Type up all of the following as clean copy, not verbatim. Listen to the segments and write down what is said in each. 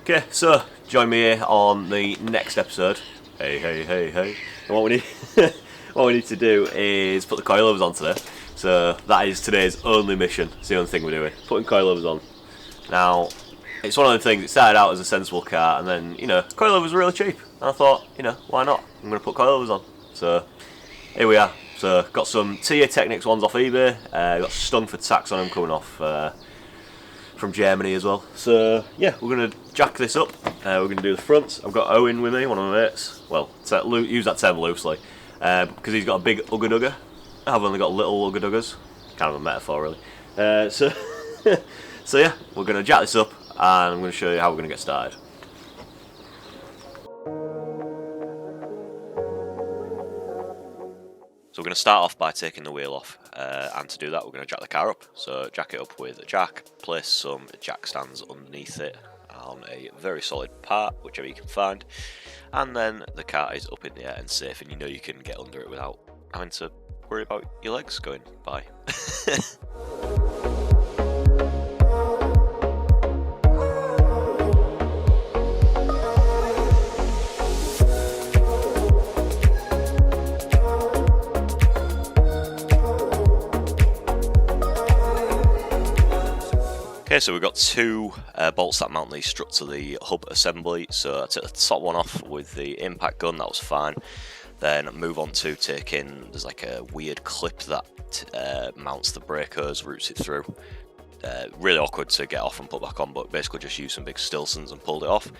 Okay, so join me here on the next episode. Hey. And what we need, what we need to do is put the coilovers on today. So that is today's only mission. It's the only thing we're doing. Putting coilovers on. Now, it's one of the things. It started out as a sensible car, and then coilovers were really cheap. And I thought, why not? I'm going to put coilovers on. So here we are. So got some TA Technics ones off eBay. Got stung for tax on them coming off from Germany as well. So yeah, we're going to jack this up. We're going to do the front. I've got Owen with me, one of my mates. Well, use that term loosely, because he's got a big ugga dugger. I've only got little ugga duggers. Kind of a metaphor, really. So yeah, we're going to jack this up, and I'm going to show you how we're going to get started. So we're going to start off by taking the wheel off, and to do that we're going to jack the car up. So jack it up with a jack, place some jack stands underneath it on a very solid part, whichever you can find, and then the car is up in the air and safe, and you can get under it without having to worry about your legs going by. Okay, so we've got two bolts that mount the strut to the hub assembly. So I took the top one off with the impact gun, that was fine. Then move on to taking, there's like a weird clip that mounts the brake hose, routes it through. Really awkward to get off and put back on, but basically just use some big Stilsons and pulled it off.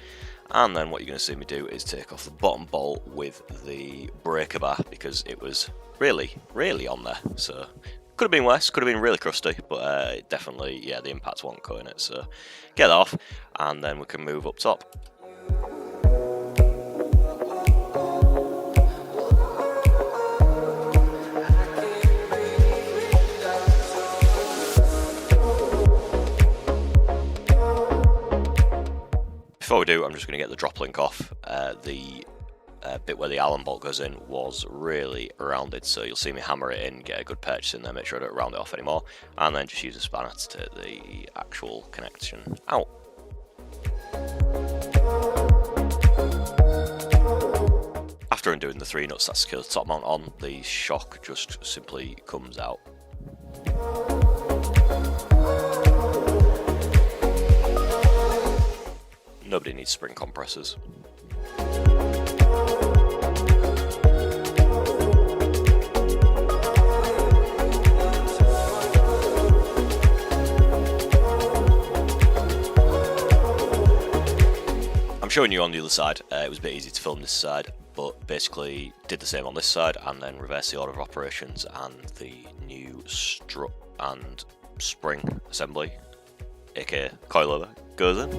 And then what you're going to see me do is take off the bottom bolt with the breaker bar, because it was really on there. So could have been worse, could have been really crusty, but definitely, yeah, the impact wasn't cutting it. So get that off, and then we can move up top. Before we do, I'm just going to get the drop link off. The bit where the Allen bolt goes in was really rounded, so you'll see me hammer it in, get a good purchase in there, make sure I don't round it off anymore, and then just use a spanner to take the actual connection out. After undoing the 3 nuts that secure the top mount on, the shock just simply comes out. Nobody needs spring compressors. I'm showing you on the other side. It was a bit easy to film this side, but basically did the same on this side and then reverse the order of operations, and the new strut and spring assembly, aka coilover, goes in.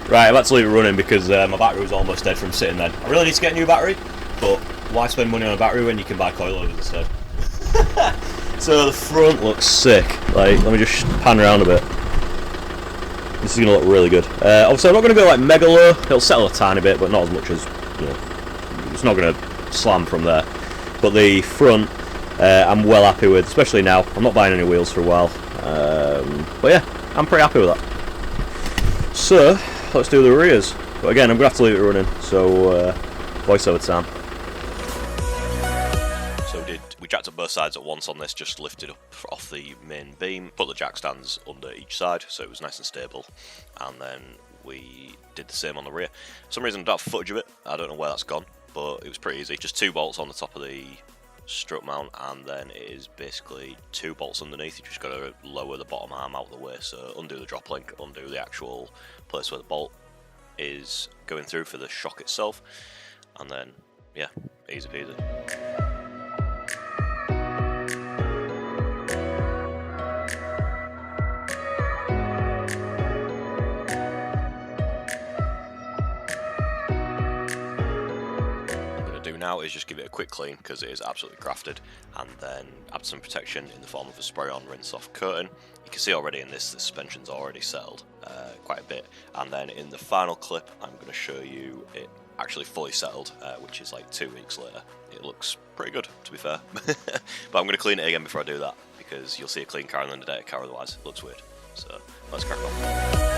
Right, I've had to leave it running because my battery was almost dead from sitting there. I really need to get a new battery, but why spend money on a battery when you can buy coilovers instead? So the front looks sick. Like, let me just pan around a bit. This is going to look really good. Obviously I'm not going to go like mega low. It'll settle a tiny bit, but not as much as, it's not going to slam from there. But the front, I'm well happy with, especially now. I'm not buying any wheels for a while. But yeah, I'm pretty happy with that. So let's do the rears, but again I'm going to have to leave it running, so voiceover time. So we jacked up both sides at once on this, just lifted up off the main beam, put the jack stands under each side so it was nice and stable, and then we did the same on the rear. For some reason I don't have footage of it, I don't know where that's gone, but it was pretty easy. Just 2 bolts on the top of the strut mount, and then it is basically 2 bolts underneath. You just got to lower the bottom arm out of the way, so undo the drop link, undo the actual place where the bolt is going through for the shock itself, and then yeah, easy peasy. Now is just give it a quick clean because it is absolutely crafted, and then add some protection in the form of a spray on rinse off coating. You can see already in this, the suspension's already settled quite a bit, and then in the final clip I'm going to show you it actually fully settled, which is like 2 weeks later. It looks pretty good, to be fair. But I'm going to clean it again before I do that, because you'll see a clean car and then a dirty car, otherwise it looks weird. So let's crack on.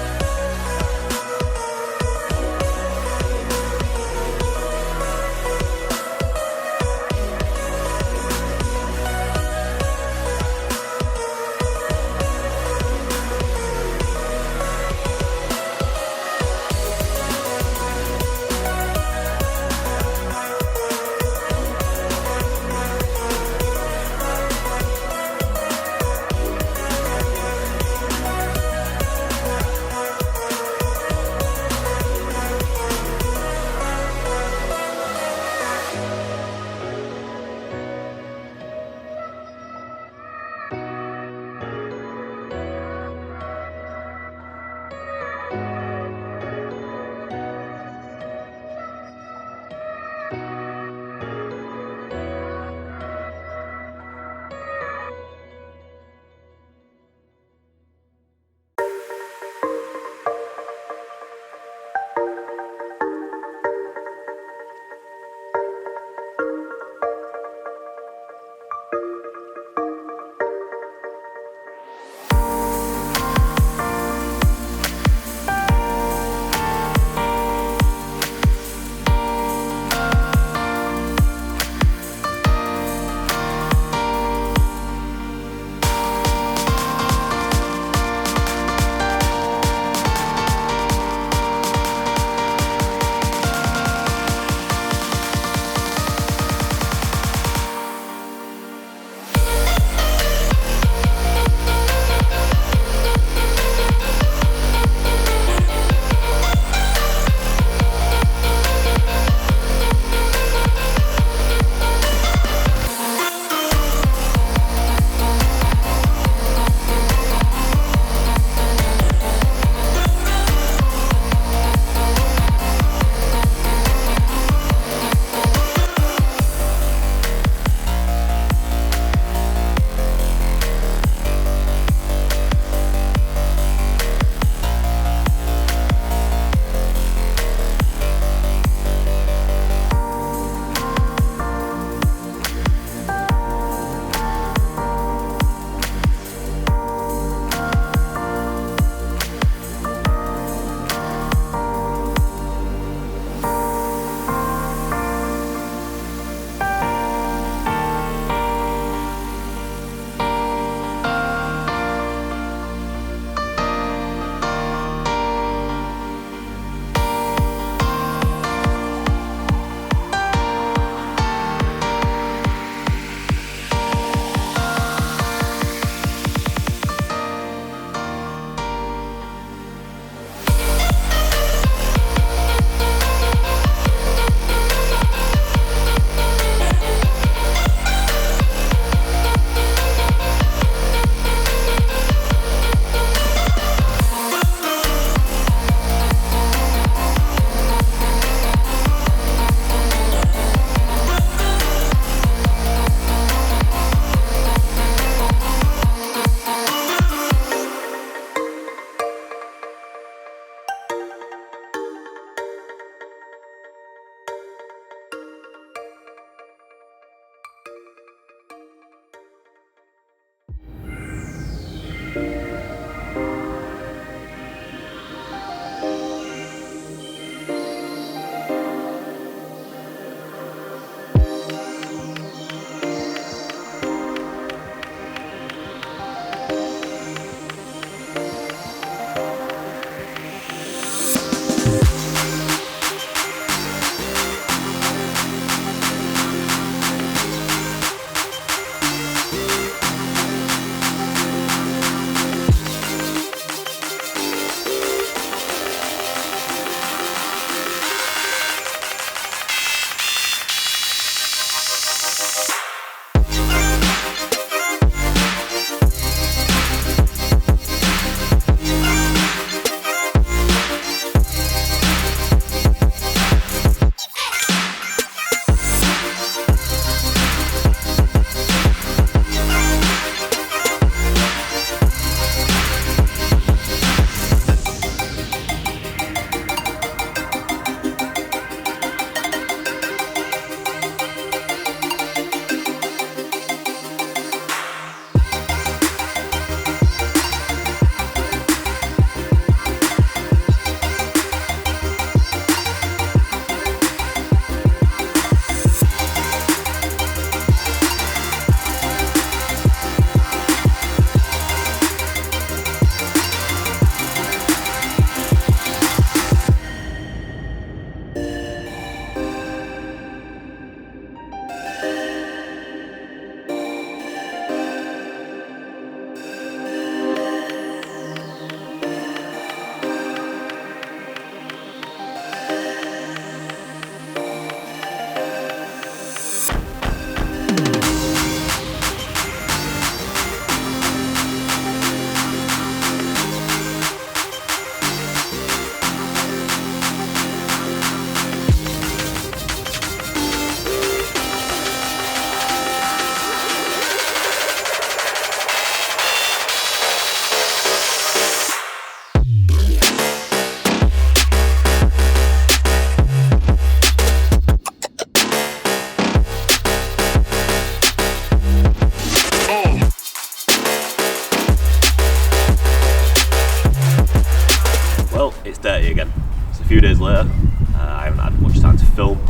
few days later. I haven't had much time to film,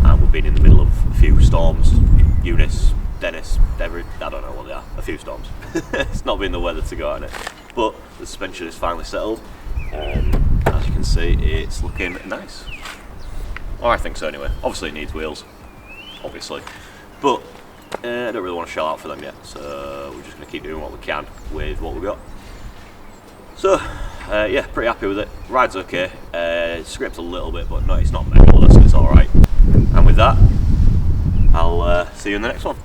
and we've been in the middle of a few storms. Eunice, Dennis, Deborah, I don't know what they are, a few storms. It's not been the weather to go on it, but the suspension is finally settled. As you can see, it's looking nice. Or I think so anyway. Obviously it needs wheels, obviously, but I don't really want to shell out for them yet, so we're just going to keep doing what we can with what we've got. So yeah, pretty happy with it. Ride's okay, scraped a little bit, but no, it's not mega, so it's alright. And with that, I'll see you in the next one.